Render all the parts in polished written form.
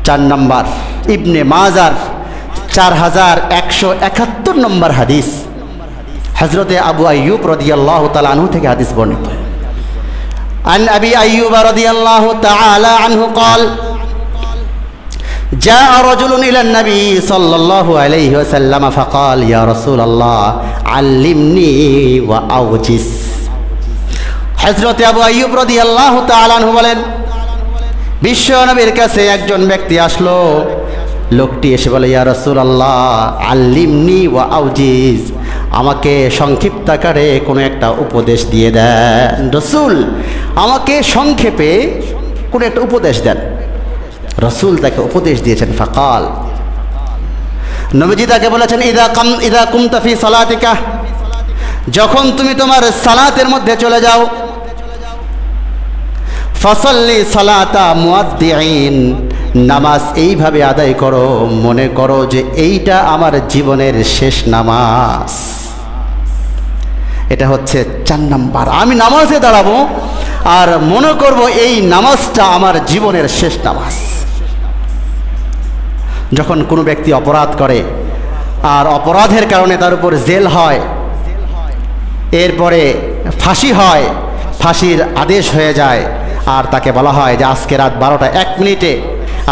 4 নম্বর ইবনে মাজার 4171 নম্বর হাদিস, হযরতে আবু আইয়ুব রাদিয়াল্লাহু তাআলা আনহু থেকে হাদিস বর্ণিত। عن أبي أيوب رضي الله تعالى عنه قال جاء رجل إلى النبي صلى الله عليه وسلم فقال يا رسول الله علمني وأوجز। হযরত আবু আইয়ুব রাদিয়াল্লাহু তাআলা আনহু বলেন, বিশ্ব নবীর কাছে একজন ব্যক্তি আসলো। লোকটি এসে বলে, ইয়া রাসূলুল্লাহ আল্লিমনি ওয়া আউজিজ, আমাকে সংক্ষিপ্ত আকারে কোনো একটা উপদেশ দিয়ে দেন। রাসূল আমাকে সংক্ষেপে কোনো একটা উপদেশ দেন। রাসূল তাকে উপদেশ দিয়েছেন। ফাকাল, নবীজি তাকে বলেছেন, ইদা কুমতা ফি সালাতিকা, যখন তুমি তোমার সালাতের মধ্যে চলে যাও, ফাসাল্লি সালাতা মুআদ্দিঈন, নামাজ এইভাবে আদায় করো, মনে করো যে এইটা আমার জীবনের শেষ নামাজ। এটা হচ্ছে 4 নাম্বার। আমি নামাজে দাঁড়াবো আর মনে করব এই নামাজটা আমার জীবনের শেষ নামাজ। যখন কোনো ব্যক্তি অপরাধ করে আর অপরাধের কারণে তার উপর জেল হয়, এরপরে ফাঁসি হয়, ফাঁসির আদেশ হয়ে যায়, আর তাকে বলা হয় যে আজকে রাত 12টা 1 মিনিটে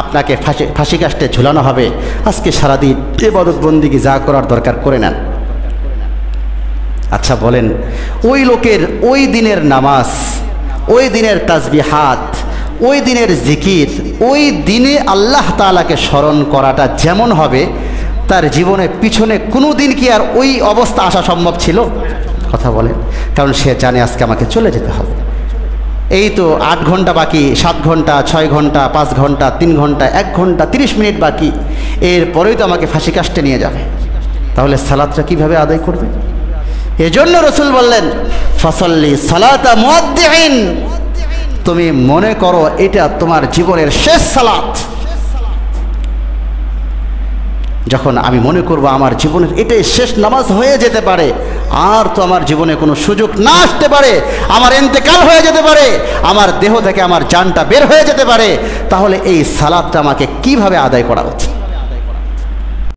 আপনাকে ফাঁসি কাস্টে ঝুলানো হবে, আজকে সারাদিন ইবাদত বন্দেগী যা করার দরকার করে নেন। আচ্ছা বলেন, ওই লোকের ওই দিনের নামাজ, ওই দিনের তাসবিহাত, ওই দিনের জিকির, ওই দিনে আল্লাহ তাআলাকে স্মরণ করাটা যেমন হবে, তার জীবনে পিছনে কোনো দিন কি আর ওই অবস্থা আসা সম্ভব ছিল? কথা বলেন। কারণ সে জানে আজকে আমাকে চলে যেতে হবে। এই তো 8 ঘন্টা বাকি, 7 ঘন্টা, 6 ঘন্টা, 5 ঘন্টা, 3 ঘন্টা, 1 ঘন্টা 30 মিনিট বাকি, এরপরেই তো আমাকে ফাঁসি কাস্টে নিয়ে যাবে। তাহলে সালাতটা কিভাবে আদায় করবে? এজন্য রাসূল বললেন, ফাসাল্লি সালাতা মুআদ্দিঈন, তুমি মনে করো এটা তোমার জীবনের শেষ সালাত। যখন আমি মনে করব আমার জীবনের এটাই শেষ নামাজ হয়ে যেতে পারে, আর তো আমার জীবনে কোনো সুযোগ না আসতে পারে, আমার ইন্তেকাল হয়ে যেতে পারে, আমার দেহ থেকে আমার জানটা বের হয়ে যেতে পারে, তাহলে এই সালাতটা আমাকে কিভাবে আদায় করা উচিত?